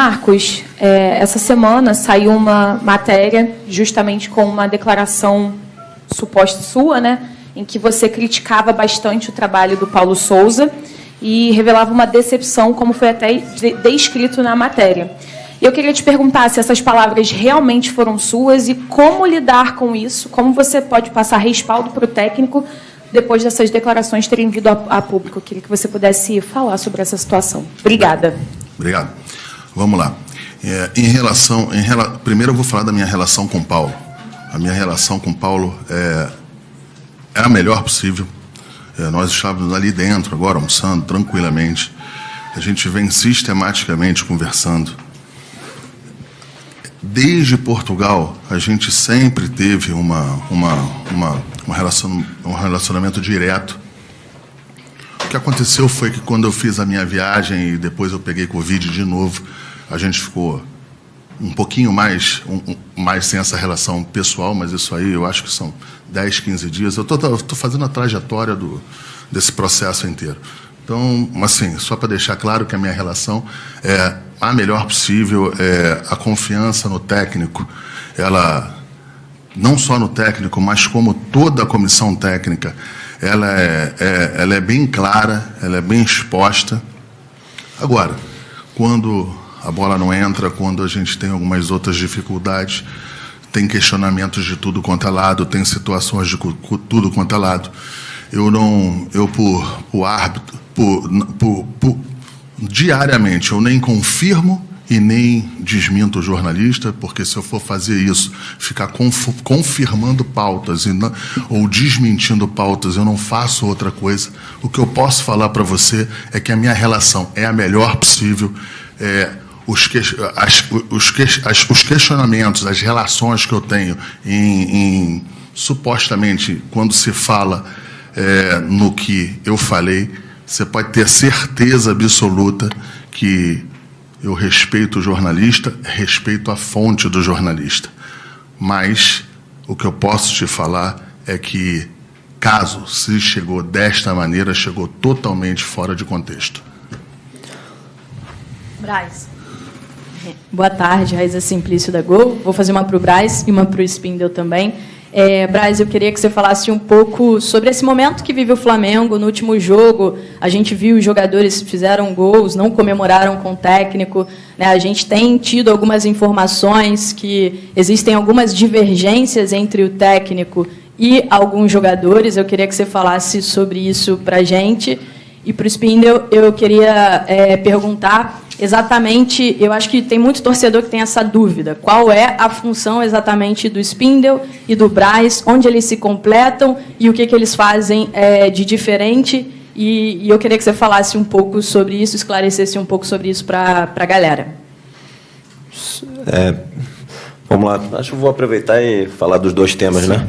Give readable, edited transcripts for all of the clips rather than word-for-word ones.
Marcos, essa semana saiu uma matéria justamente com uma declaração suposta sua, né, em que você criticava bastante o trabalho do Paulo Souza e revelava uma decepção, como foi até descrito na matéria. Eu queria te perguntar se essas palavras realmente foram suas e como lidar com isso, como você pode passar respaldo para o técnico depois dessas declarações terem vindo a público. Eu queria que você pudesse falar sobre essa situação. Obrigada. Obrigado. Vamos lá. Primeiro eu vou falar da minha relação com o Paulo. A minha relação com o Paulo é a melhor possível. Nós estávamos ali dentro, agora, almoçando tranquilamente. A gente vem sistematicamente conversando. Desde Portugal, a gente sempre teve um relacionamento direto. O que aconteceu foi que quando eu fiz a minha viagem e depois eu peguei Covid de novo, a gente ficou um pouquinho mais sem essa relação pessoal, mas isso aí eu acho que são 10, 15 dias. Eu estou fazendo a trajetória desse processo inteiro. Então, assim, só para deixar claro que a minha relação é a melhor possível, a confiança no técnico, ela, não só no técnico, mas como toda a comissão técnica, ela é bem clara, ela é bem exposta. Agora, quando a bola não entra, quando a gente tem algumas outras dificuldades, tem questionamentos de tudo quanto é lado, tem situações de tudo quanto é lado. Diariamente, eu nem confirmo e nem desminto o jornalista, porque se eu for fazer isso, ficar confirmando pautas ou desmentindo pautas, eu não faço outra coisa. O que eu posso falar para você é que a minha relação é a melhor possível. Os questionamentos, as relações que eu tenho supostamente, quando se fala no que eu falei, você pode ter certeza absoluta que eu respeito o jornalista, respeito a fonte do jornalista. Mas o que eu posso te falar é que, caso se chegou desta maneira, chegou totalmente fora de contexto. Braz. Boa tarde, Raíza Simplício da Gol. Vou fazer uma para o Braz e uma para o Spindel também. Braz, eu queria que você falasse um pouco sobre esse momento que vive o Flamengo. No último jogo, a gente viu os jogadores fizeram gols, não comemoraram com o técnico, né? A gente tem tido algumas informações que existem algumas divergências entre o técnico e alguns jogadores. Eu queria que você falasse sobre isso para a gente. E para o Spindel, eu queria perguntar exatamente, eu acho que tem muito torcedor que tem essa dúvida, qual é a função exatamente do Spindel e do Braz, onde eles se completam e o que eles fazem de diferente, e eu queria que você falasse um pouco sobre isso, esclarecesse um pouco sobre isso para a galera. Vamos lá, acho que vou aproveitar e falar dos dois temas, né?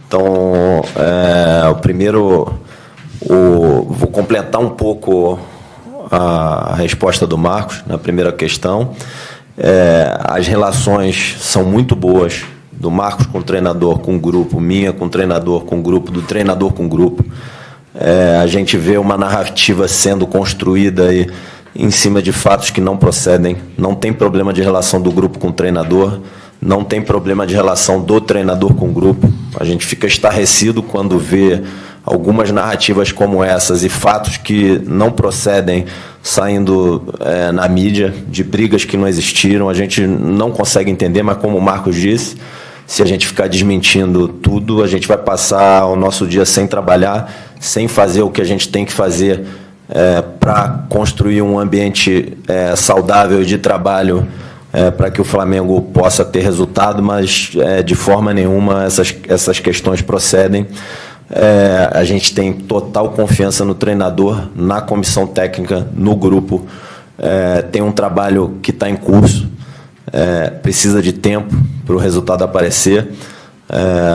Então, o primeiro, vou completar um pouco a resposta do Marcos na primeira questão. As relações são muito boas do Marcos com o treinador, com o grupo, minha com o treinador, com o grupo, do treinador com o grupo. A gente vê uma narrativa sendo construída aí em cima de fatos que não procedem. Não tem problema de relação do grupo com o treinador, não tem problema de relação do treinador com o grupo. A gente fica estarrecido quando vê algumas narrativas como essas e fatos que não procedem saindo na mídia, de brigas que não existiram. A gente não consegue entender, mas como o Marcos disse, se a gente ficar desmentindo tudo, a gente vai passar o nosso dia sem trabalhar, sem fazer o que a gente tem que fazer para construir um ambiente saudável de trabalho, para que o Flamengo possa ter resultado, mas de forma nenhuma essas questões procedem. A gente tem total confiança no treinador, na comissão técnica, no grupo. Tem um trabalho que está em curso, precisa de tempo para o resultado aparecer.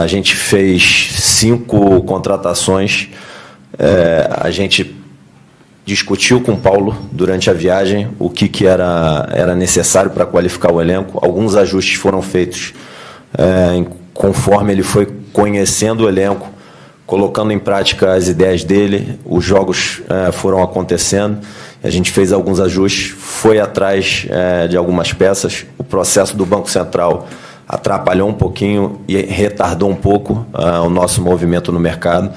A gente fez 5 contratações. A gente discutiu com o Paulo durante a viagem o que era necessário para qualificar o elenco. Alguns ajustes foram feitos conforme ele foi conhecendo o elenco, colocando em prática as ideias dele. Os jogos foram acontecendo. A gente fez alguns ajustes, foi atrás de algumas peças. O processo do Banco Central atrapalhou um pouquinho e retardou um pouco o nosso movimento no mercado.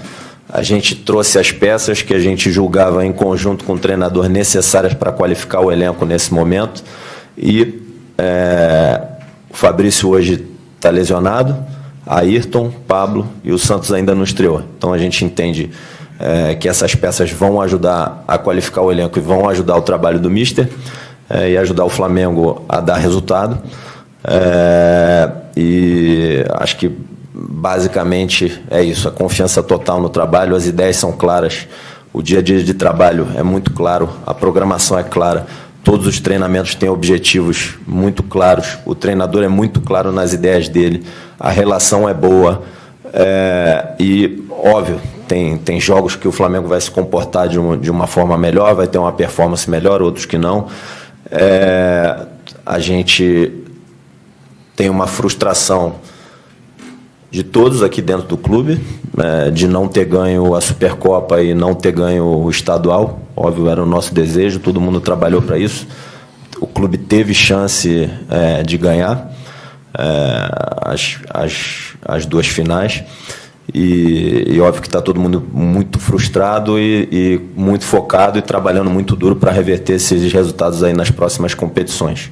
A gente trouxe as peças que a gente julgava em conjunto com o treinador necessárias para qualificar o elenco nesse momento. E o Fabrício hoje está lesionado, Ayrton, Pablo e o Santos ainda não estreou. Então a gente entende que essas peças vão ajudar a qualificar o elenco e vão ajudar o trabalho do Mister e ajudar o Flamengo a dar resultado. E acho que basicamente é isso, a confiança total no trabalho, as ideias são claras, o dia a dia de trabalho é muito claro, a programação é clara, todos os treinamentos têm objetivos muito claros, o treinador é muito claro nas ideias dele, a relação é boa, e óbvio, tem jogos que o Flamengo vai se comportar de uma forma melhor, vai ter uma performance melhor, outros que não. A gente tem uma frustração de todos aqui dentro do clube, de não ter ganho a Supercopa e não ter ganho o estadual. Óbvio, era o nosso desejo, todo mundo trabalhou para isso. O clube teve chance de ganhar as duas finais. E óbvio que está todo mundo muito frustrado e muito focado e trabalhando muito duro para reverter esses resultados aí nas próximas competições.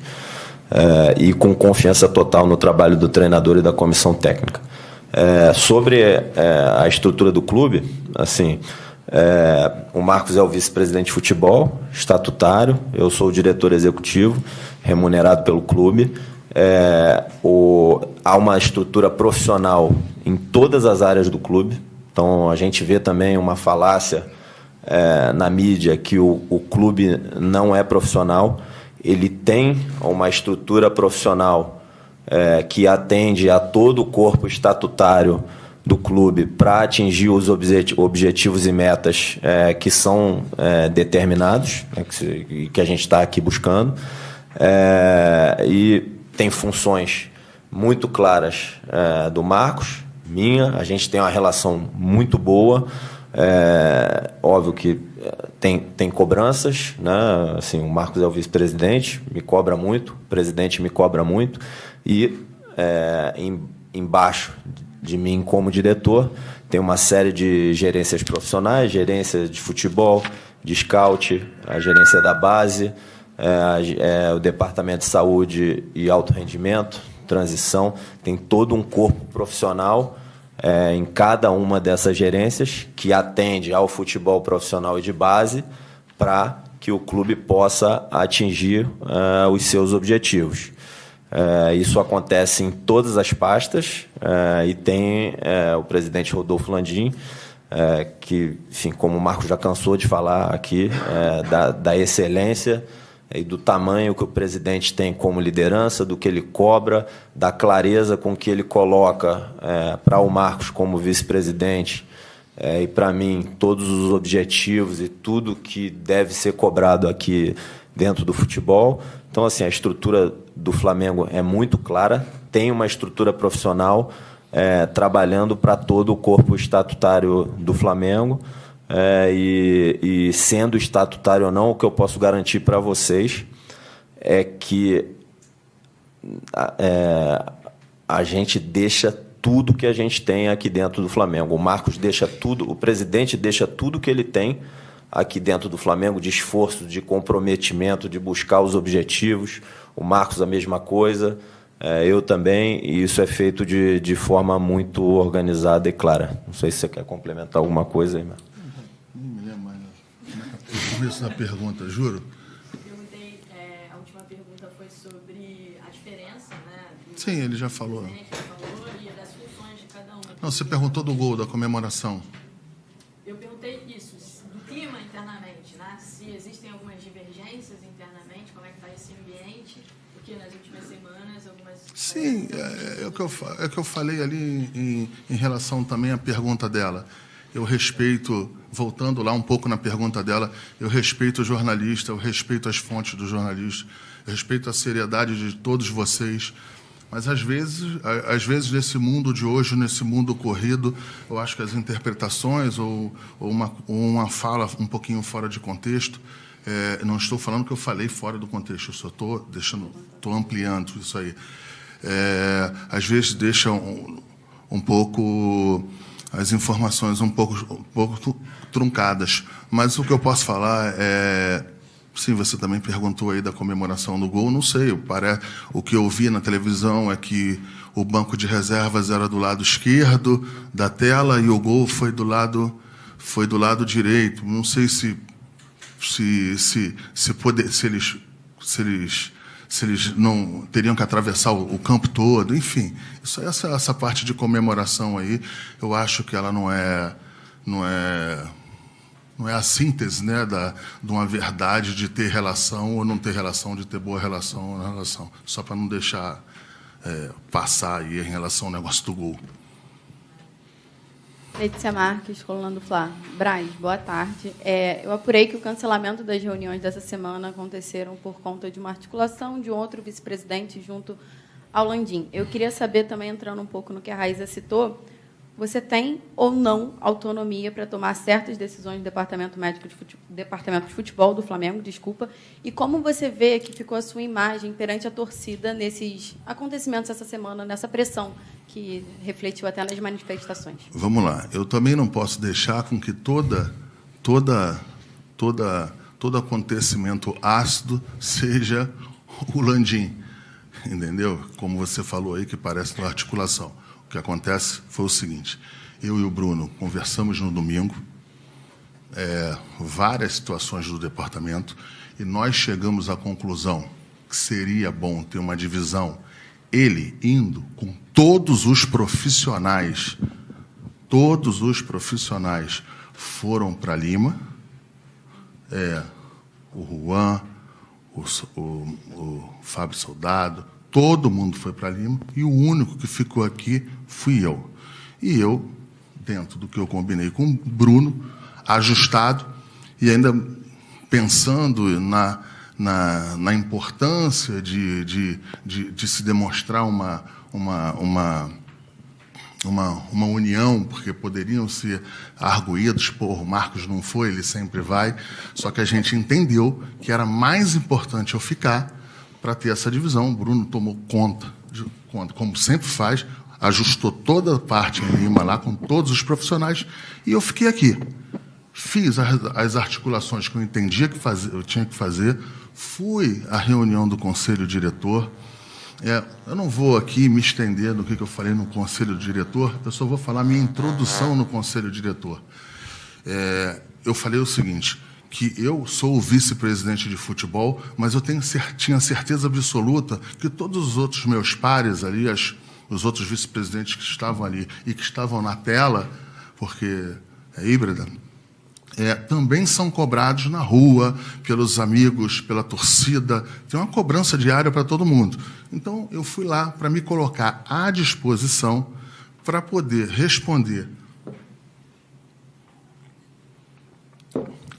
E com confiança total no trabalho do treinador e da comissão técnica. Sobre a estrutura do clube, assim, o Marcos é o vice-presidente de futebol, estatutário, eu sou o diretor executivo, remunerado pelo clube. Há uma estrutura profissional em todas as áreas do clube, então a gente vê também uma falácia na mídia que o clube não é profissional. Ele tem uma estrutura profissional que atende a todo o corpo estatutário do clube para atingir os objetivos e metas que são determinados, que a gente está aqui buscando, e tem funções muito claras do Marcos, minha, a gente tem uma relação muito boa, óbvio que tem cobranças, né? Assim, o Marcos é o vice-presidente, me cobra muito, o presidente me cobra muito, e embaixo de mim como diretor tem uma série de gerências profissionais, gerência de futebol, de scout, a gerência da base, o departamento de saúde e alto rendimento, transição, tem todo um corpo profissional em cada uma dessas gerências que atende ao futebol profissional e de base para que o clube possa atingir os seus objetivos. Isso acontece em todas as pastas e tem o presidente Rodolfo Landim, que, enfim, como o Marcos já cansou de falar aqui, da excelência e do tamanho que o presidente tem como liderança, do que ele cobra, da clareza com que ele coloca para o Marcos como vice-presidente e para mim todos os objetivos e tudo que deve ser cobrado aqui dentro do futebol. Então, assim, a estrutura do Flamengo é muito clara, tem uma estrutura profissional trabalhando para todo o corpo estatutário do Flamengo. E sendo estatutário ou não, o que eu posso garantir para vocês é que a gente deixa tudo que a gente tem aqui dentro do Flamengo. O Marcos deixa tudo, o presidente deixa tudo que ele tem aqui dentro do Flamengo, de esforço, de comprometimento, de buscar os objetivos. O Marcos a mesma coisa, eu também, e isso é feito de forma muito organizada e clara. Não sei se você quer complementar alguma coisa aí, mas... O começo da pergunta, juro? Eu perguntei, a última pergunta foi sobre a diferença, né? Sim, ele já falou. E das funções de cada um. Não, você perguntou do gol, da comemoração. Eu perguntei isso, do clima internamente, né? Se existem algumas divergências internamente, como é que está esse ambiente, porque nas últimas semanas algumas... Sim, é o que eu falei ali em relação também à pergunta dela. Eu respeito, voltando lá um pouco na pergunta dela, eu respeito o jornalista, eu respeito as fontes do jornalista, eu respeito a seriedade de todos vocês, mas às vezes nesse mundo de hoje, nesse mundo corrido, eu acho que as interpretações ou uma fala um pouquinho fora de contexto, não estou falando que eu falei fora do contexto, eu só estou ampliando isso aí. Às vezes deixa um pouco as informações um pouco truncadas, mas o que eu posso falar sim, você também perguntou aí da comemoração do gol, não sei, o que eu vi na televisão é que o banco de reservas era do lado esquerdo da tela e o gol foi do lado direito. Não sei se eles não teriam que atravessar o campo todo, enfim. Essa parte de comemoração aí, eu acho que ela não é a síntese, né, de uma verdade de ter relação ou não ter relação, de ter boa relação ou não relação. Só para não deixar passar aí em relação ao negócio do gol. Letícia Marques, coluna do Fla. Braz, boa tarde. Eu apurei que o cancelamento das reuniões dessa semana aconteceram por conta de uma articulação de outro vice-presidente junto ao Landim. Eu queria saber, também entrando um pouco no que a Raíza citou, você tem ou não autonomia para tomar certas decisões do Departamento de Futebol do Flamengo, e como você vê que ficou a sua imagem perante a torcida nesses acontecimentos essa semana, nessa pressão que refletiu até nas manifestações? Vamos lá. Eu também não posso deixar com que todo acontecimento ácido seja o Landim, entendeu? Como você falou aí, que parece uma articulação. O que acontece foi o seguinte, eu e o Bruno conversamos no domingo, várias situações do departamento, e nós chegamos à conclusão que seria bom ter uma divisão, ele indo com todos os profissionais foram para Lima, o Juan, o Fábio Soldado, todo mundo foi para Lima, e o único que ficou aqui fui eu. E eu, dentro do que eu combinei com o Bruno, ajustado, e ainda pensando na importância de se demonstrar uma união, porque poderiam ser arguídos, o Marcos não foi, ele sempre vai, só que a gente entendeu que era mais importante eu ficar para ter essa divisão. O Bruno tomou conta, como sempre faz, ajustou toda a parte em Lima lá com todos os profissionais, e eu fiquei aqui. Fiz as articulações que eu entendia que eu tinha que fazer, fui à reunião do Conselho Diretor. Eu não vou aqui me estender no que eu falei no Conselho Diretor, eu só vou falar minha introdução no Conselho Diretor. Eu falei o seguinte, que eu sou o vice-presidente de futebol, mas eu tinha certeza absoluta que todos os outros meus pares ali, os outros vice-presidentes que estavam ali e que estavam na tela, porque é híbrida, também são cobrados na rua, pelos amigos, pela torcida. Tem uma cobrança diária para todo mundo. Então, eu fui lá para me colocar à disposição para poder responder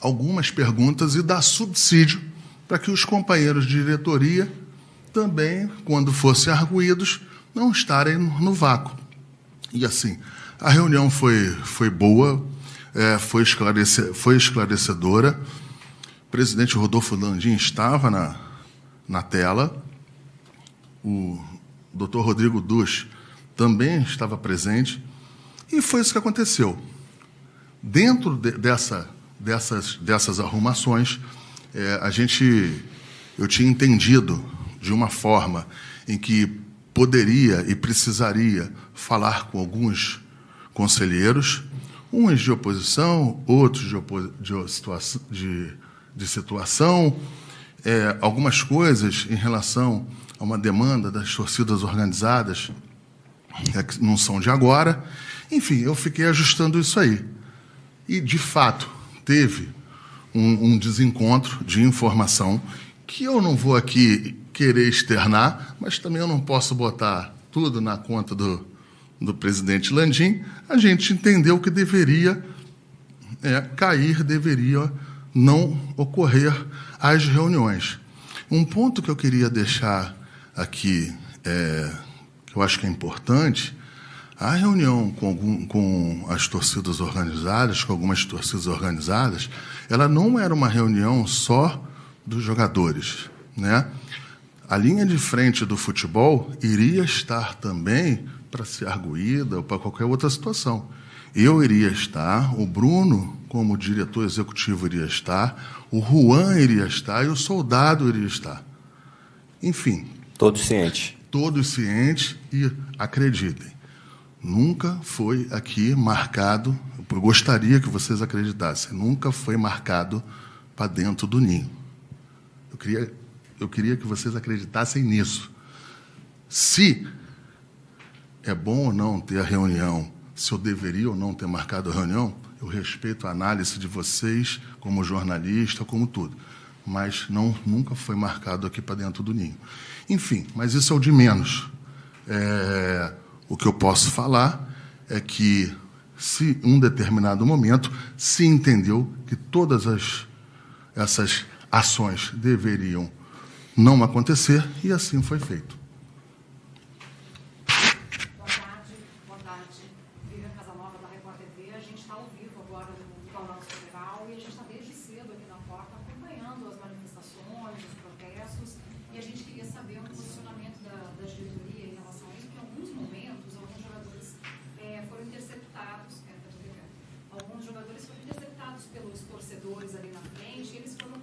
algumas perguntas e dar subsídio para que os companheiros de diretoria também, quando fossem arguídos, não estarem no vácuo. E assim, a reunião foi boa, foi esclarecedora. O presidente Rodolfo Landim estava na tela, o doutor Rodrigo Duch também estava presente, e foi isso que aconteceu. Dentro dessas arrumações, eu tinha entendido de uma forma em que poderia e precisaria falar com alguns conselheiros, uns de oposição, outros de situação, algumas coisas em relação a uma demanda das torcidas organizadas, que não são de agora. Enfim, eu fiquei ajustando isso aí. E, de fato, teve um desencontro de informação que eu não vou aqui querer externar, mas também eu não posso botar tudo na conta do presidente Landim. A gente entendeu que deveria deveria não ocorrer as reuniões. Um ponto que eu queria deixar aqui, que eu acho que é importante, A reunião com as torcidas organizadas, com algumas torcidas organizadas, ela não era uma reunião só dos jogadores, né? A linha de frente do futebol iria estar também para ser arguída ou para qualquer outra situação. Eu iria estar, o Bruno, como diretor executivo, iria estar, o Juan iria estar e o Soldado iria estar. Enfim. Todos cientes. Todos cientes e acreditem. Nunca foi aqui marcado, eu gostaria que vocês acreditassem, nunca foi marcado para dentro do ninho. Eu queria que vocês acreditassem nisso. Se é bom ou não ter a reunião, se eu deveria ou não ter marcado a reunião, eu respeito a análise de vocês como jornalista, como tudo. Mas nunca foi marcado aqui para dentro do ninho. Enfim, mas isso é o de menos. O que eu posso falar é que, se em um determinado momento se entendeu que todas essas ações deveriam não acontecer, e assim foi feito. Boa tarde. Vivian Casanova, da Record TV. A gente está ao vivo agora no Balanço Federal e a gente está desde cedo aqui na porta acompanhando as manifestações, os protestos, e a gente queria saber o posicionamento da diretoria em relação a isso, porque em alguns momentos, alguns jogadores foram interceptados, alguns jogadores foram interceptados pelos torcedores ali na frente, e eles foram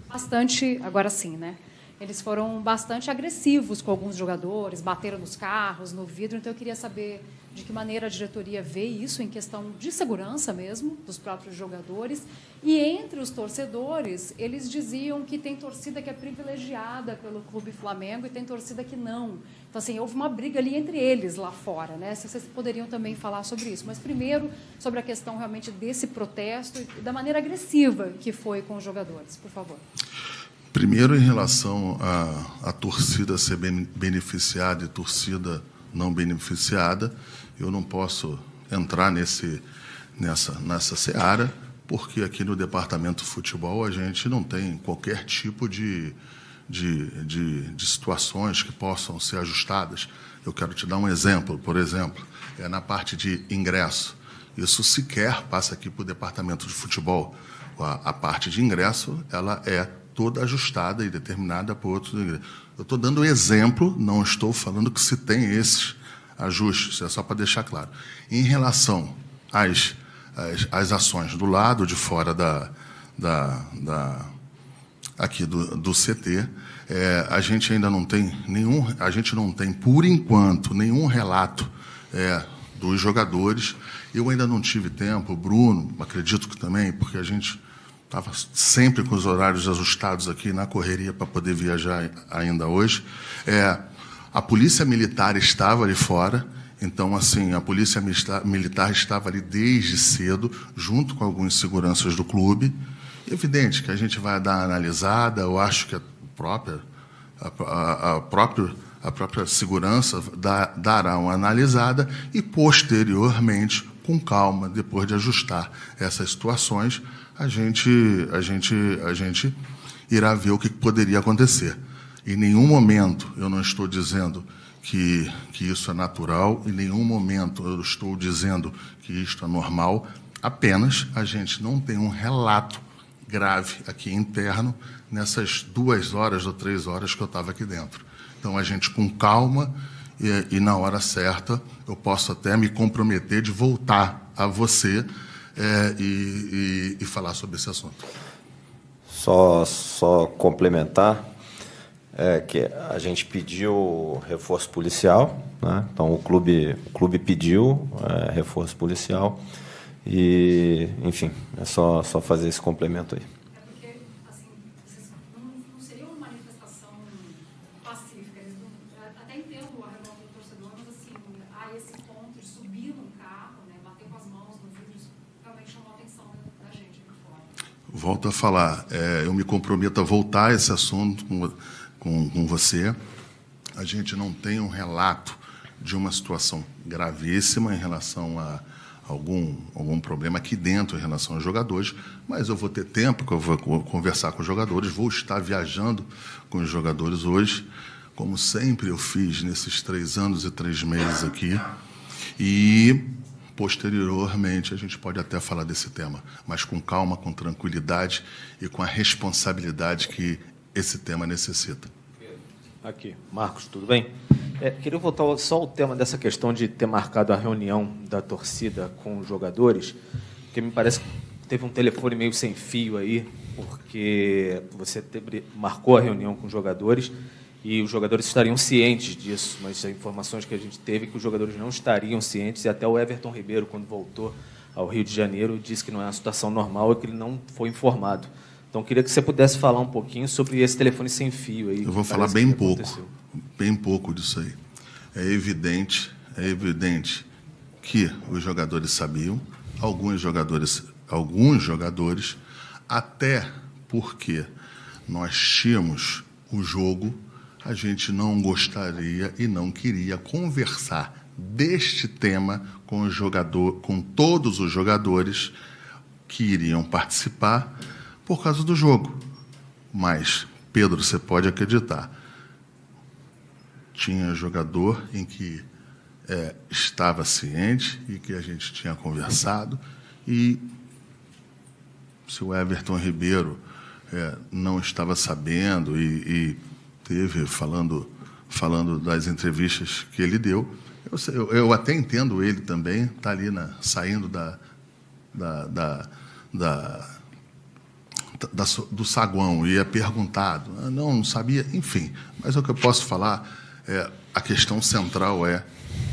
bastante, agora sim, né? Eles foram bastante agressivos com alguns jogadores, bateram nos carros, no vidro. Então, eu queria saber de que maneira a diretoria vê isso em questão de segurança mesmo, dos próprios jogadores. E, entre os torcedores, eles diziam que tem torcida que é privilegiada pelo Clube Flamengo e tem torcida que não. Então, assim, houve uma briga ali entre eles lá fora, né? Se vocês poderiam também falar sobre isso. Mas, primeiro, sobre a questão realmente desse protesto e da maneira agressiva que foi com os jogadores. Por favor. Primeiro, em relação à torcida ser beneficiada e torcida não beneficiada, eu não posso entrar nessa seara, porque aqui no Departamento de Futebol a gente não tem qualquer tipo de situações que possam ser ajustadas. Eu quero te dar um exemplo, por exemplo, na parte de ingresso. Isso sequer passa aqui para o Departamento de Futebol. A parte de ingresso, ela é toda ajustada e determinada por outros. Eu estou dando exemplo, não estou falando que se tem esses ajustes, é só para deixar claro. Em relação às ações do lado de fora aqui do CT, a gente ainda não tem por enquanto nenhum relato dos jogadores. Eu ainda não tive tempo, o Bruno, acredito que também, porque a gente estava sempre com os horários ajustados aqui na correria para poder viajar ainda hoje. A Polícia Militar estava ali fora, então, assim, a Polícia Militar estava ali desde cedo, junto com alguns seguranças do clube. Evidente que a gente vai dar uma analisada, eu acho que a própria segurança dará uma analisada e, posteriormente, com calma, depois de ajustar essas situações, a gente irá ver o que poderia acontecer. Em nenhum momento eu não estou dizendo que isso é natural, em nenhum momento eu estou dizendo que isto é normal, apenas a gente não tem um relato grave aqui interno nessas 2 horas ou 3 horas que eu estava aqui dentro. Então, a gente, com calma e na hora certa, eu posso até me comprometer de voltar a você e falar sobre esse assunto. Só complementar, que a gente pediu reforço policial, né? Então o clube pediu reforço policial e, enfim, é só fazer esse complemento aí. Porque, assim, não seria uma manifestação pacífica. Até entendo a revolta do torcedor, mas, assim, a esse ponto de subir num carro, né, bater com as mãos no vidro, isso realmente chamou a atenção da gente aqui fora. Volto a falar, eu me comprometo a voltar a esse assunto com você. A gente não tem um relato de uma situação gravíssima em relação a algum problema aqui dentro em relação aos jogadores, mas eu vou ter tempo que eu vou conversar com os jogadores, vou estar viajando com os jogadores hoje, como sempre eu fiz nesses 3 anos e 3 meses aqui. E, posteriormente, a gente pode até falar desse tema, mas com calma, com tranquilidade e com a responsabilidade que esse tema necessita. Aqui, Marcos, tudo bem? Queria voltar só ao tema dessa questão de ter marcado a reunião da torcida com os jogadores, porque me parece que teve um telefone meio sem fio aí, porque você marcou a reunião com os jogadores e os jogadores estariam cientes disso, mas as informações que a gente teve é que os jogadores não estariam cientes, e até o Everton Ribeiro, quando voltou ao Rio de Janeiro, disse que não é uma situação normal e que ele não foi informado. Então, queria que você pudesse falar um pouquinho sobre esse telefone sem fio aí. Eu vou falar bem pouco disso aí. É evidente que os jogadores sabiam, alguns jogadores, até porque nós tínhamos o jogo, a gente não gostaria e não queria conversar deste tema com todos os jogadores que iriam participar por causa do jogo. Mas, Pedro, você pode acreditar, tinha jogador em que estava ciente e que a gente tinha conversado, e se o Everton Ribeiro não estava sabendo e teve falando das entrevistas que ele deu, eu até entendo ele também, está ali saindo do saguão e é perguntado, não sabia, enfim. Mas o que eu posso falar a questão central é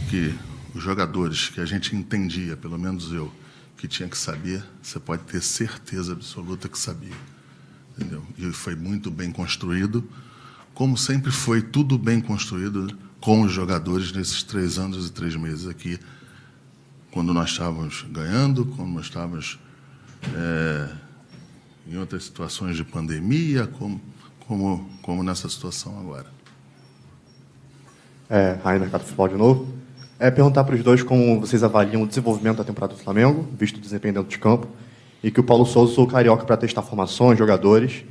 que os jogadores que a gente entendia, pelo menos eu, que tinha que saber, você pode ter certeza absoluta que sabia. Entendeu? E foi muito bem construído, como sempre foi tudo bem construído com os jogadores nesses 3 anos e 3 meses aqui, quando nós estávamos ganhando, quando nós estávamos em outras situações de pandemia, como nessa situação agora. Rainer, Mercado Futebol de novo. Perguntar para os dois como vocês avaliam o desenvolvimento da temporada do Flamengo, visto o desempenho dentro de campo, e que o Paulo Souza usou o Carioca para testar formações, jogadores,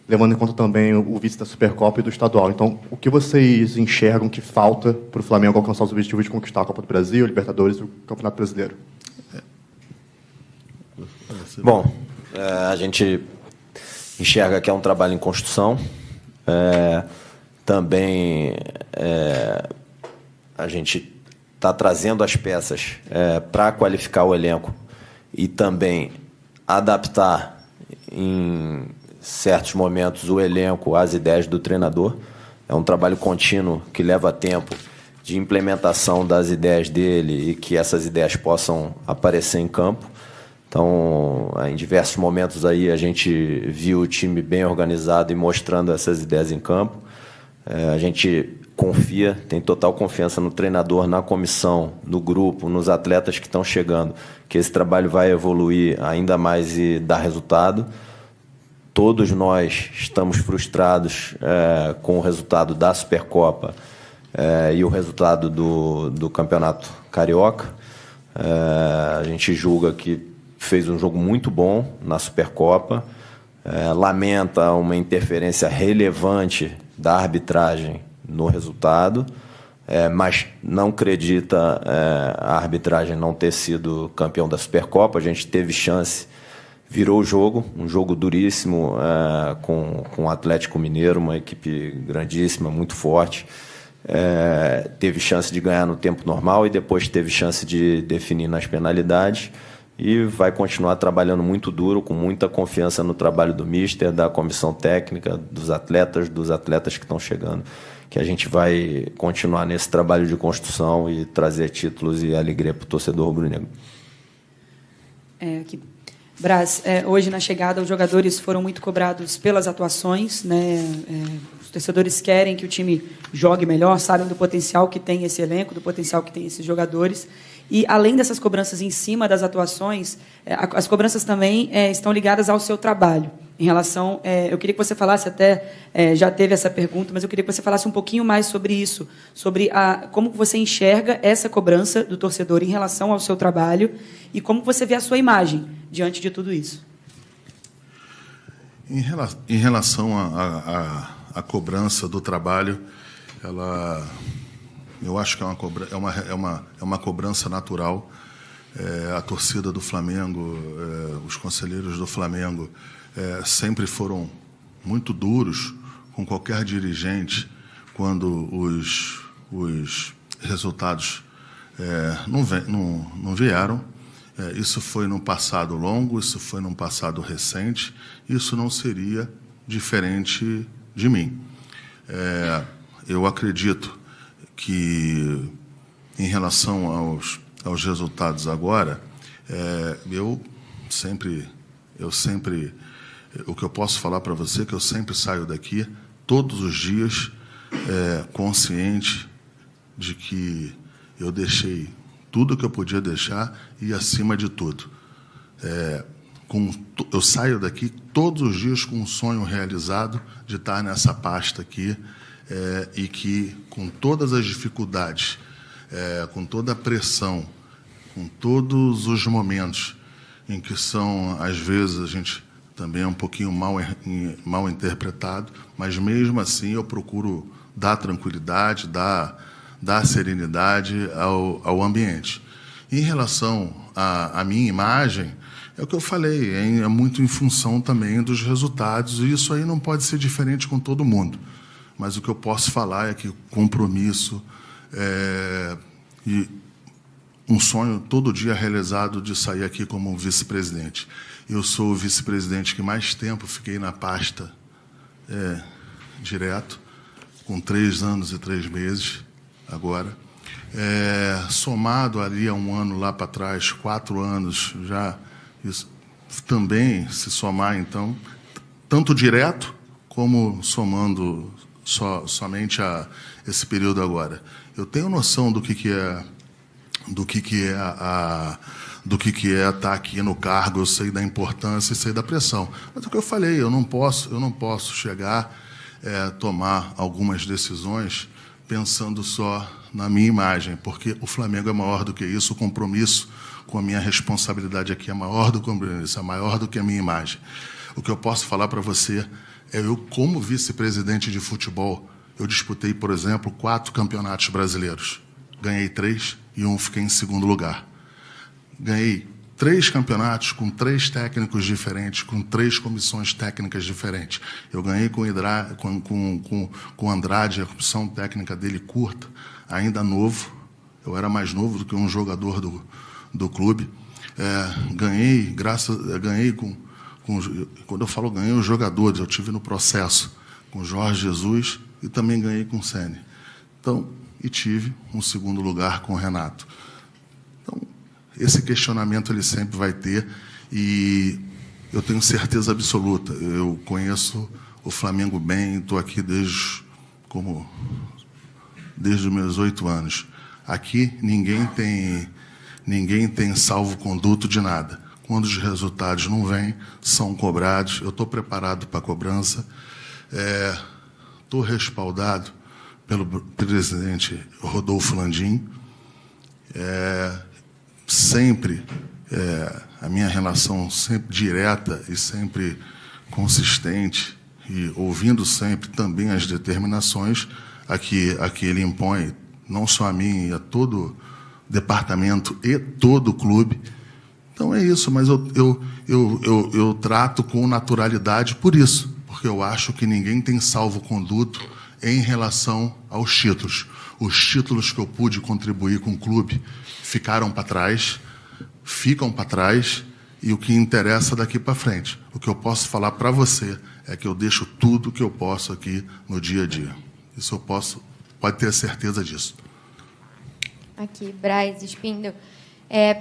levando em conta também o vice da Supercopa e do Estadual. Então, o que vocês enxergam que falta para o Flamengo alcançar os objetivos de conquistar a Copa do Brasil, a Libertadores e o Campeonato Brasileiro? Bom, a gente enxerga que é um trabalho em construção. Também a gente está trazendo as peças para qualificar o elenco e também adaptar em certos momentos o elenco às ideias do treinador. É um trabalho contínuo que leva tempo de implementação das ideias dele e que essas ideias possam aparecer em campo. Então, em diversos momentos aí a gente viu o time bem organizado e mostrando essas ideias em campo. A gente confia, tem total confiança no treinador, na comissão, no grupo, nos atletas que estão chegando, que esse trabalho vai evoluir ainda mais e dar resultado. Todos nós estamos frustrados com o resultado da Supercopa e o resultado do Campeonato Carioca. A gente julga que fez um jogo muito bom na Supercopa, lamenta uma interferência relevante da arbitragem no resultado, mas não acredita a arbitragem não ter sido campeão da Supercopa. A gente teve chance, virou o jogo, um jogo duríssimo com o Atlético Mineiro, uma equipe grandíssima, muito forte. Teve chance de ganhar no tempo normal e depois teve chance de definir nas penalidades, e vai continuar trabalhando muito duro, com muita confiança no trabalho do míster, da comissão técnica, dos atletas que estão chegando, que a gente vai continuar nesse trabalho de construção e trazer títulos e alegria para o torcedor rubro-negro. Aqui. Braz, hoje na chegada os jogadores foram muito cobrados pelas atuações, né? Os torcedores querem que o time jogue melhor, sabem do potencial que tem esse elenco, do potencial que tem esses jogadores. E, além dessas cobranças em cima das atuações, as cobranças também estão ligadas ao seu trabalho. Em relação, eu queria que você falasse, até já teve essa pergunta, mas eu queria que você falasse um pouquinho mais sobre isso, sobre como você enxerga essa cobrança do torcedor em relação ao seu trabalho e como você vê a sua imagem diante de tudo isso. Em relação à cobrança do trabalho, Eu acho que é uma cobrança natural. A torcida do Flamengo, os conselheiros do Flamengo sempre foram muito duros com qualquer dirigente quando os resultados não vieram. Isso foi num passado longo, isso foi num passado recente, isso não seria diferente de mim. Eu acredito que, em relação aos resultados agora, o que eu posso falar para você é que eu sempre saio daqui, todos os dias, consciente de que eu deixei tudo que eu podia deixar e acima de tudo. Eu saio daqui todos os dias com um sonho realizado de estar nessa pasta aqui, e que, com todas as dificuldades, com toda a pressão, com todos os momentos em que às vezes, a gente também é um pouquinho mal interpretado, mas, mesmo assim, eu procuro dar tranquilidade, dar serenidade ao ambiente. Em relação à minha imagem, é o que eu falei, é muito em função também dos resultados, e isso aí não pode ser diferente com todo mundo. Mas o que eu posso falar é que compromisso e um sonho todo dia realizado de sair aqui como vice-presidente. Eu sou o vice-presidente que mais tempo fiquei na pasta direto, com 3 anos e 3 meses agora. Somado ali a um ano lá para trás, 4 anos já, isso também se somar, então, tanto direto como somando somente a esse período agora. Eu tenho noção do que é estar aqui no cargo, eu sei da importância e sei da pressão. Mas o que eu falei, eu não posso chegar tomar algumas decisões pensando só na minha imagem, porque o Flamengo é maior do que isso, o compromisso com a minha responsabilidade aqui é maior do que compromisso, é maior do que a minha imagem. O que eu posso falar para você eu, como vice-presidente de futebol, eu disputei, por exemplo, 4 campeonatos brasileiros. Ganhei 3 e fiquei em segundo lugar. Ganhei 3 campeonatos com 3 técnicos diferentes, com 3 comissões técnicas diferentes. Eu ganhei com o Andrade, a comissão técnica dele curta, ainda novo. Eu era mais novo do que um jogador do clube. Ganhei quando eu falo ganhei os jogadores, eu tive no processo com Jorge Jesus e também ganhei com o Ceni. Então, e tive um segundo lugar com o Renato. Então, esse questionamento ele sempre vai ter, e eu tenho certeza absoluta. Eu conheço o Flamengo bem, estou aqui desde os meus 8 anos. Aqui ninguém tem salvo-conduto de nada. Quando os resultados não vêm, são cobrados. Eu estou preparado para a cobrança. Estou respaldado pelo presidente Rodolfo Landim. Sempre a minha relação sempre direta e sempre consistente, e ouvindo sempre também as determinações a que ele impõe, não só a mim, a todo departamento e todo o clube. Então é isso, mas eu trato com naturalidade por isso, porque eu acho que ninguém tem salvo-conduto em relação aos títulos. Os títulos que eu pude contribuir com o clube ficam para trás, e o que interessa daqui para frente. O que eu posso falar para você é que eu deixo tudo que eu posso aqui no dia a dia. Isso pode ter certeza disso. Aqui, Braz, Spindel.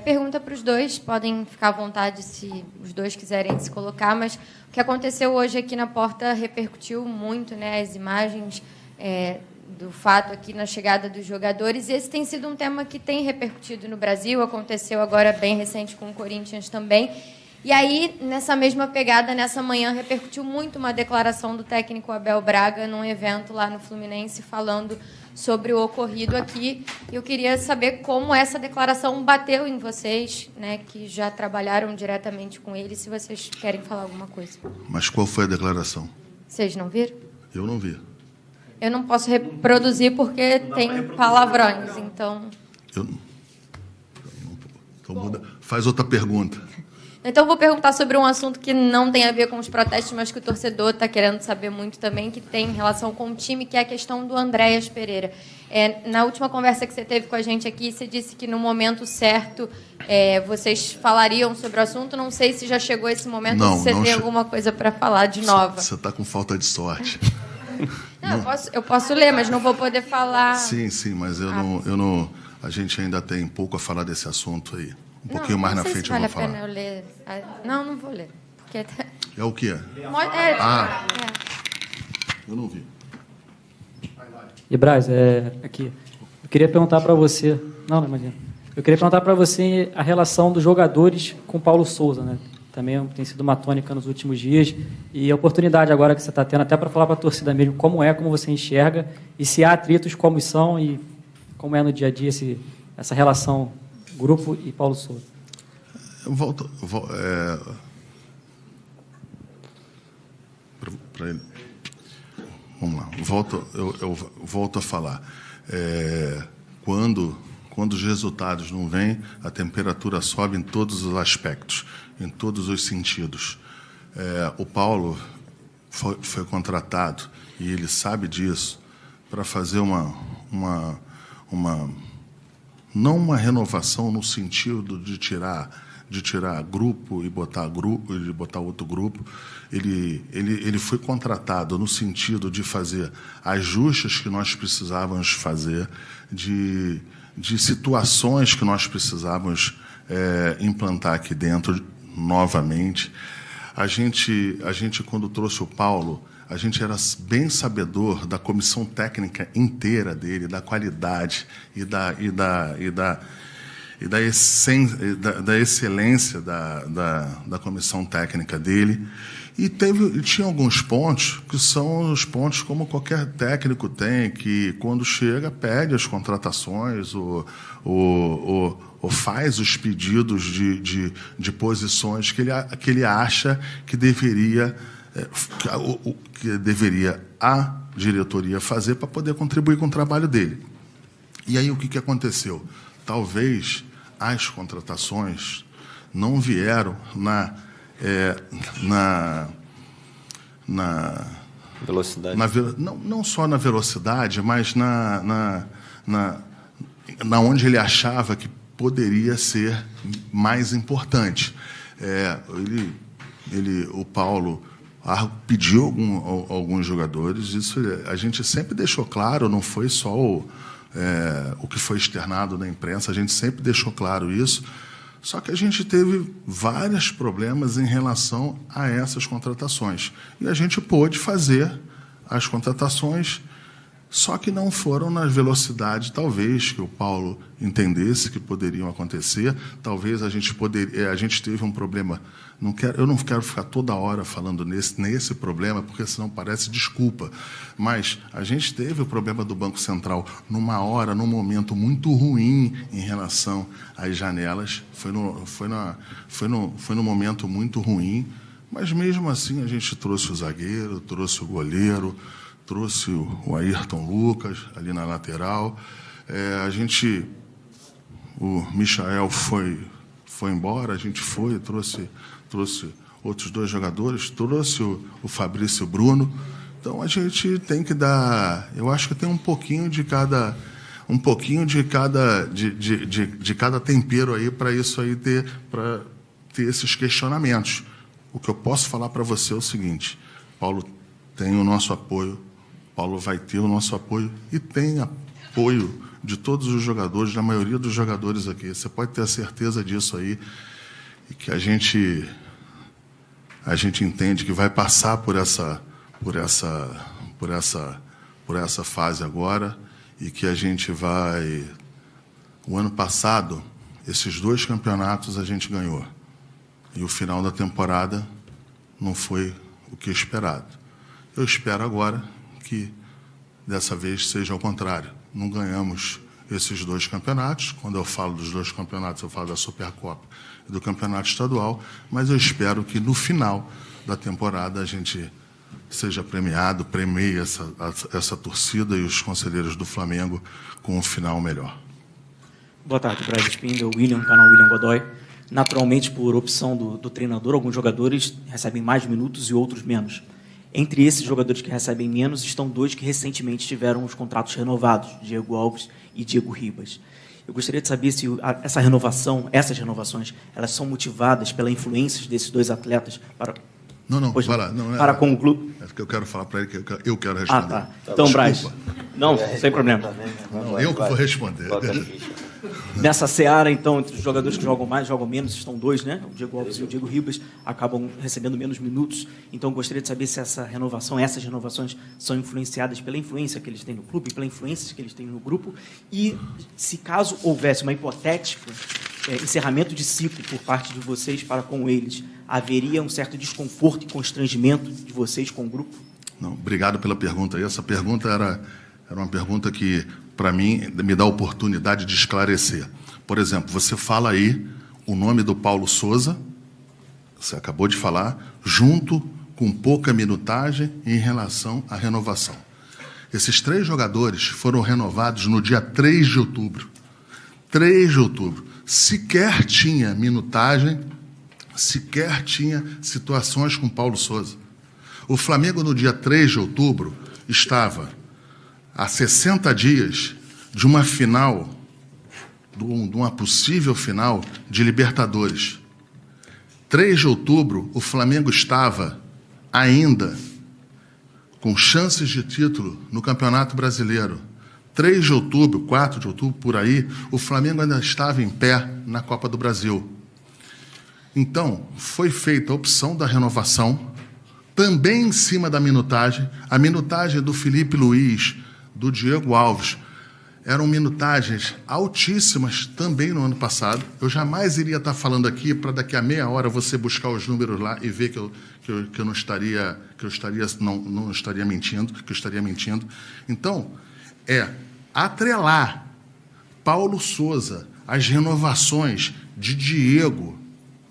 Pergunta para os dois, podem ficar à vontade se os dois quiserem se colocar, mas o que aconteceu hoje aqui na porta repercutiu muito, né, as imagens do fato aqui na chegada dos jogadores, e esse tem sido um tema que tem repercutido no Brasil, aconteceu agora bem recente com o Corinthians também. E aí, nessa mesma pegada, nessa manhã, repercutiu muito uma declaração do técnico Abel Braga num evento lá no Fluminense, falando sobre o ocorrido aqui. Eu queria saber como essa declaração bateu em vocês, né, que já trabalharam diretamente com ele, se vocês querem falar alguma coisa. Mas qual foi a declaração? Vocês não viram? Eu não vi. Eu não posso reproduzir porque tem palavrões, então... Então muda. Faz outra pergunta. Então, vou perguntar sobre um assunto que não tem a ver com os protestos, mas que o torcedor está querendo saber muito também, que tem relação com o time, que é a questão do Andréas Pereira. Na última conversa que você teve com a gente aqui, você disse que no momento certo vocês falariam sobre o assunto. Não sei se já chegou esse momento, não, se você tem alguma coisa para falar de nova. Você está com falta de sorte. Não, eu posso ler, mas não vou poder falar. Sim, mas eu não. A gente ainda tem pouco a falar desse assunto aí. Um pouquinho mais na frente eu vou falar. Não sei se vale a pena eu ler. Não vou ler. Porque... É o quê? Eu não vi. E Braz, aqui. Eu queria perguntar para você. Não, imagina. Eu queria perguntar para você a relação dos jogadores com o Paulo Souza, né? Também tem sido uma tônica nos últimos dias. E a oportunidade agora que você está tendo, até para falar para a torcida mesmo, como você enxerga, e se há atritos, como são, e como é no dia a dia essa relação grupo e Paulo Souza. Para ele. Vamos lá. Eu volto a falar. Quando os resultados não vêm, a temperatura sobe em todos os aspectos, em todos os sentidos. O Paulo foi contratado, e ele sabe disso, para fazer não uma renovação no sentido de tirar grupo e botar outro grupo. Ele foi contratado no sentido de fazer ajustes que nós precisávamos fazer, de situações que nós precisávamos implantar aqui dentro novamente. A gente, quando trouxe o Paulo, a gente era bem sabedor da comissão técnica inteira dele, da qualidade e da excelência da comissão técnica dele. E tinha alguns pontos que são os pontos como qualquer técnico tem, que quando chega pede as contratações ou faz os pedidos de posições que ele acha que deveria a diretoria fazer para poder contribuir com o trabalho dele. E aí o que aconteceu? Talvez as contratações não vieram na velocidade. Não só na velocidade, mas na onde ele achava que poderia ser mais importante. O Paulo pediu alguns jogadores, isso a gente sempre deixou claro, não foi só o que foi externado na imprensa, a gente sempre deixou claro isso, só que a gente teve vários problemas em relação a essas contratações. E a gente pôde fazer as contratações, só que não foram na velocidade, talvez, que o Paulo entendesse que poderiam acontecer. Talvez a gente teve um problema. Eu não quero ficar toda hora falando nesse problema, porque senão parece desculpa. Mas a gente teve o problema do Banco Central num momento muito ruim em relação às janelas. Foi num momento muito ruim, mas mesmo assim a gente trouxe o zagueiro, trouxe o goleiro, trouxe o Ayrton Lucas ali na lateral. O Michael foi embora, a gente trouxe outros dois jogadores, trouxe o Fabrício Bruno. Então a gente tem que dar, eu acho que tem um pouquinho de cada tempero aí para isso aí para ter esses questionamentos. O que eu posso falar para você é o seguinte: Paulo tem o nosso apoio. Paulo vai ter o nosso apoio e tem apoio de todos os jogadores, da maioria dos jogadores aqui. Você pode ter a certeza disso aí, e que a gente entende que vai passar por essa fase agora, e que a gente vai... O ano passado, esses 2 campeonatos a gente ganhou, e o final da temporada não foi o que esperado. Eu espero agora que dessa vez seja ao contrário. Não ganhamos esses 2 campeonatos. Quando eu falo dos 2 campeonatos, eu falo da Supercopa e do Campeonato Estadual, mas eu espero que no final da temporada a gente seja premiado, premie essa torcida e os conselheiros do Flamengo com um final melhor. Boa tarde, Braz Spindel, canal William Godoy. Naturalmente, por opção do treinador, alguns jogadores recebem mais minutos e outros menos. Entre esses jogadores que recebem menos, estão 2 que recentemente tiveram os contratos renovados, Diego Alves e Diego Ribas. Eu gostaria de saber se essas renovações, elas são motivadas pela influência desses 2 atletas para... Não, pois vai lá. Não, para com o clube... É porque eu quero falar para ele que eu quero responder. Tá. Então, Braz... Não, sem problema. Não, eu que vou responder. Nessa seara, então, entre os jogadores que jogam mais, jogam menos, estão 2, né? O Diego Alves e o Diego Ribas acabam recebendo menos minutos. Então, gostaria de saber se essas renovações são influenciadas pela influência que eles têm no clube, pela influência que eles têm no grupo, e se caso houvesse uma hipotética encerramento de ciclo por parte de vocês para com eles, haveria um certo desconforto e constrangimento de vocês com o grupo? Não, obrigado pela pergunta. Essa pergunta era uma pergunta que, para mim, me dá a oportunidade de esclarecer. Por exemplo, você fala aí o nome do Paulo Souza, você acabou de falar, junto com pouca minutagem em relação à renovação. Esses 3 jogadores foram renovados no dia 3 de outubro. 3 de outubro. Sequer tinha minutagem, sequer tinha situações com Paulo Souza. O Flamengo, no dia 3 de outubro, estava há 60 dias de uma final, de uma possível final de Libertadores. 3 de outubro, o Flamengo estava ainda com chances de título no Campeonato Brasileiro. 3 de outubro, 4 de outubro, por aí, o Flamengo ainda estava em pé na Copa do Brasil. Então, foi feita a opção da renovação, também em cima da minutagem. A minutagem do Felipe Luiz, do Diego Alves, eram minutagens altíssimas também no ano passado. Eu jamais iria estar falando aqui para daqui a meia hora você buscar os números lá e ver que eu não estaria mentindo, que eu estaria mentindo. Então, atrelar Paulo Souza às renovações de Diego,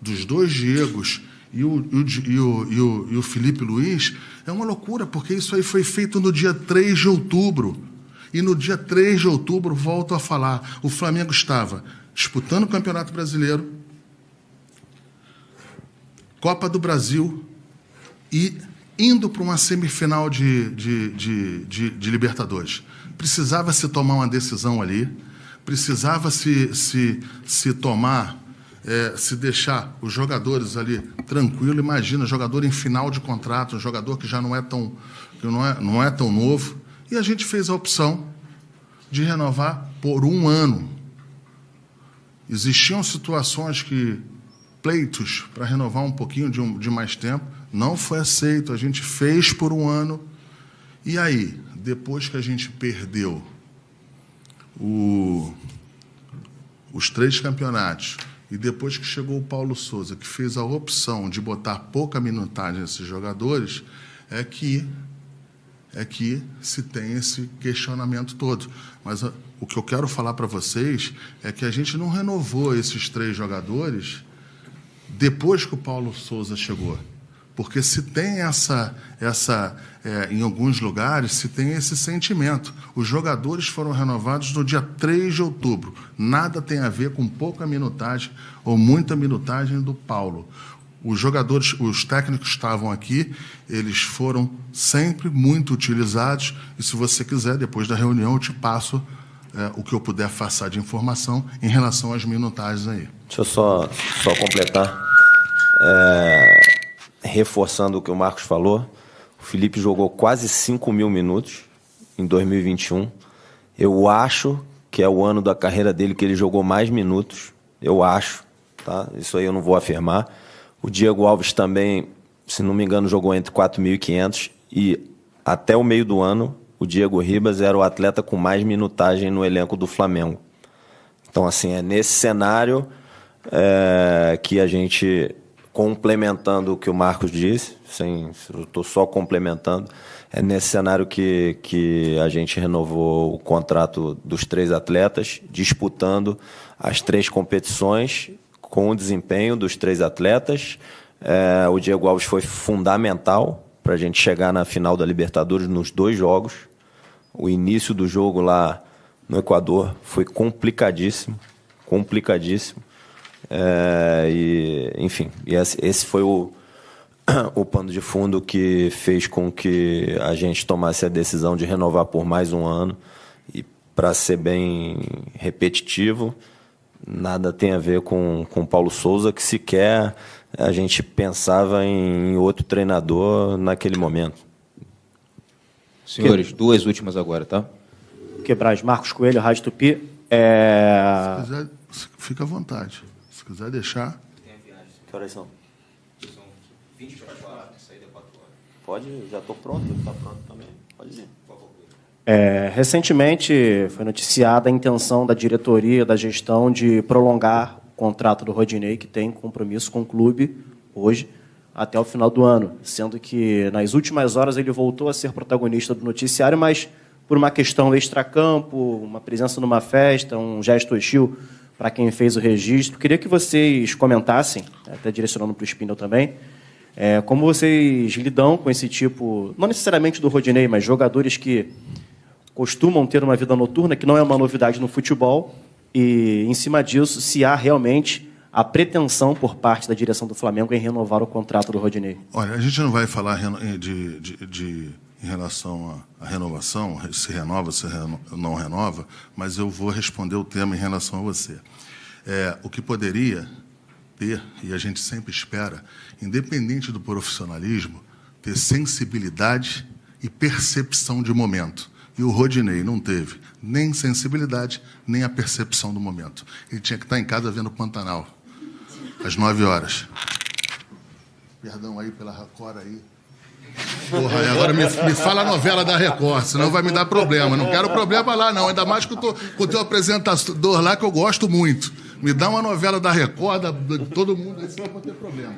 dos 2 Diegos e o Felipe Luiz, é uma loucura, porque isso aí foi feito no dia 3 de outubro. E no dia 3 de outubro, volto a falar, o Flamengo estava disputando o Campeonato Brasileiro, Copa do Brasil e indo para uma semifinal de Libertadores. Precisava se tomar uma decisão ali, precisava se tomar, se deixar os jogadores ali tranquilos. Imagina, jogador em final de contrato, um jogador que já não é tão novo. E a gente fez a opção de renovar por 1 ano. Existiam situações pleitos para renovar um pouquinho de mais tempo, não foi aceito, a gente fez por 1 ano. E aí, depois que a gente perdeu os 3 campeonatos, e depois que chegou o Paulo Souza, que fez a opção de botar pouca minutagem nesses jogadores, é que se tem esse questionamento todo. Mas o que eu quero falar para vocês é que a gente não renovou esses 3 jogadores depois que o Paulo Souza chegou. Porque se tem em alguns lugares, se tem esse sentimento. Os jogadores foram renovados no dia 3 de outubro. Nada tem a ver com pouca minutagem ou muita minutagem do Paulo. Os jogadores, os técnicos estavam aqui, eles foram sempre muito utilizados, e se você quiser, depois da reunião, eu te passo o que eu puder passar de informação em relação às minutagens aí. Deixa eu só completar. Reforçando o que o Marcos falou, o Felipe jogou quase 5.000 minutos em 2021. Eu acho que é o ano da carreira dele que ele jogou mais minutos. Eu acho, tá? Isso aí eu não vou afirmar. O Diego Alves também, se não me engano, jogou entre 4.500 e até o meio do ano, o Diego Ribas era o atleta com mais minutagem no elenco do Flamengo. Então, assim, é nesse cenário que a gente, complementando o que o Marcos disse, eu estou só complementando, é nesse cenário que a gente renovou o contrato dos 3 atletas, disputando as 3 competições, com o desempenho dos 3 atletas. O Diego Alves foi fundamental para a gente chegar na final da Libertadores nos 2 jogos. O início do jogo lá no Equador foi complicadíssimo. Enfim, esse foi o pano de fundo que fez com que a gente tomasse a decisão de renovar por mais um ano. E, para ser bem repetitivo, nada tem a ver com o Paulo Souza, que sequer a gente pensava em outro treinador naquele momento. Senhores, 2 últimas agora, tá? Braz, Marcos Coelho, Rádio Tupi. Se quiser, fica à vontade. Se quiser deixar. Que horas são? São 20 para 4, saída 4 horas. Pode, já estou pronto, está pronto também. Pode ir. Recentemente foi noticiada a intenção da diretoria, da gestão, de prolongar o contrato do Rodinei, que tem compromisso com o clube hoje, até o final do ano, sendo que nas últimas horas ele voltou a ser protagonista do noticiário, mas por uma questão extracampo, uma presença numa festa, um gesto hostil para quem fez o registro. Queria que vocês comentassem, até direcionando para o Spindle também, como vocês lidam com esse tipo, não necessariamente do Rodinei, mas jogadores que costumam ter uma vida noturna, que não é uma novidade no futebol, e, em cima disso, se há realmente a pretensão por parte da direção do Flamengo em renovar o contrato do Rodinei. Olha, a gente não vai falar em relação à renovação, se renova, se não renova, mas eu vou responder o tema em relação a você. O que poderia ter, e a gente sempre espera, independente do profissionalismo, ter sensibilidade e percepção de momento. E o Rodinei não teve nem sensibilidade, nem a percepção do momento. Ele tinha que estar em casa vendo o Pantanal, às 9 horas. Perdão aí pela Record aí. Porra, agora me fala a novela da Record, senão vai me dar problema. Não quero problema lá, não. Ainda mais com o teu apresentador lá, que eu gosto muito. Me dá uma novela da Record, de todo mundo, aí senão vai ter problema.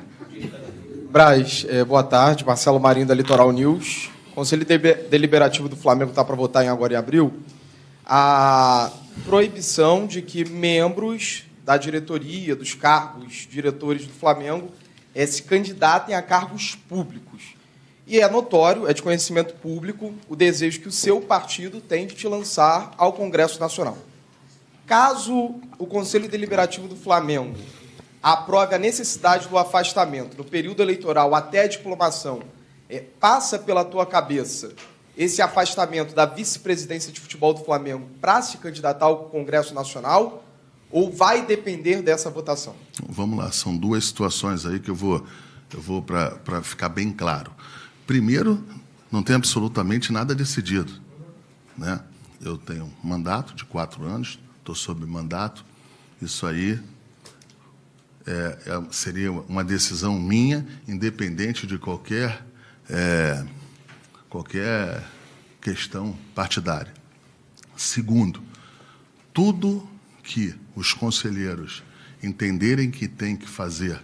Braz, boa tarde. Marcelo Marinho, da Litoral News. O Conselho Deliberativo do Flamengo está para votar agora em abril a proibição de que membros da diretoria, dos cargos diretores do Flamengo, se candidatem a cargos públicos. E é notório, é de conhecimento público, o desejo que o seu partido tem de te lançar ao Congresso Nacional. Caso o Conselho Deliberativo do Flamengo aprove a necessidade do afastamento no período eleitoral até a diplomação, passa pela tua cabeça esse afastamento da vice-presidência de futebol do Flamengo para se candidatar ao Congresso Nacional, ou vai depender dessa votação? Vamos lá, são 2 situações aí que eu vou para ficar bem claro. Primeiro, não tem absolutamente nada decidido, né? Eu tenho um mandato de 4 anos, estou sob mandato, isso aí seria uma decisão minha, independente de qualquer questão partidária. Segundo, tudo que os conselheiros entenderem que tem que fazer,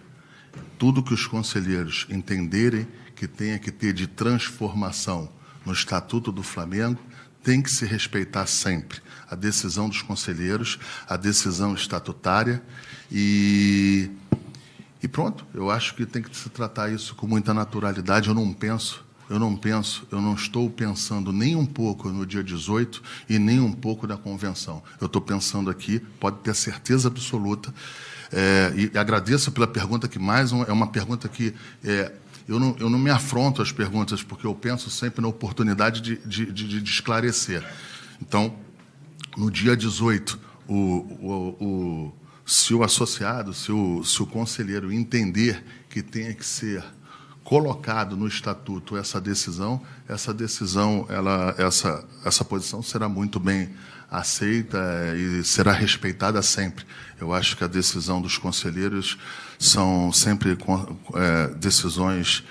tudo que os conselheiros entenderem que tenha que ter de transformação no Estatuto do Flamengo, tem que se respeitar sempre a decisão dos conselheiros, a decisão estatutária e pronto. Eu acho que tem que se tratar isso com muita naturalidade. Eu não estou pensando nem um pouco no dia 18 e nem um pouco da convenção. Eu estou pensando aqui, pode ter certeza absoluta, e agradeço pela pergunta, que é uma pergunta que eu não me afronto às perguntas, porque eu penso sempre na oportunidade de esclarecer. Então, no dia 18, se o associado, se o conselheiro entender que tenha que ser colocado no estatuto essa posição será muito bem aceita e será respeitada sempre. Eu acho que a decisão dos conselheiros são sempre decisões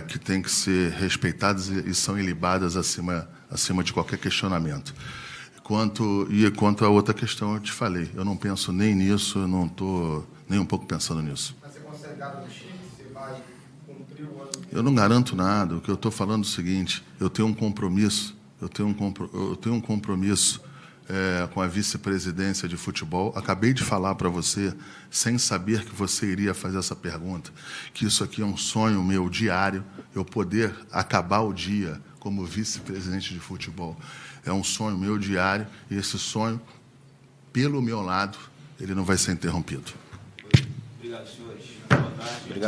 que têm que ser respeitadas e são ilibadas acima de qualquer questionamento. Quanto a outra questão, eu te falei, eu não penso nem nisso, eu não estou nem um pouco pensando nisso. Mas você consegue dar no Chile? Você vai cumprir o ano? Eu não garanto nada. O que eu estou falando é o seguinte: eu tenho um compromisso, com a vice-presidência de futebol. Acabei de falar para você, sem saber que você iria fazer essa pergunta, que isso aqui é um sonho meu diário. eu poder acabar o dia como vice-presidente de futebol. É um sonho meu diário, e esse sonho, pelo meu lado, ele não vai ser interrompido. Obrigado, senhores. Boa tarde. Obrigado.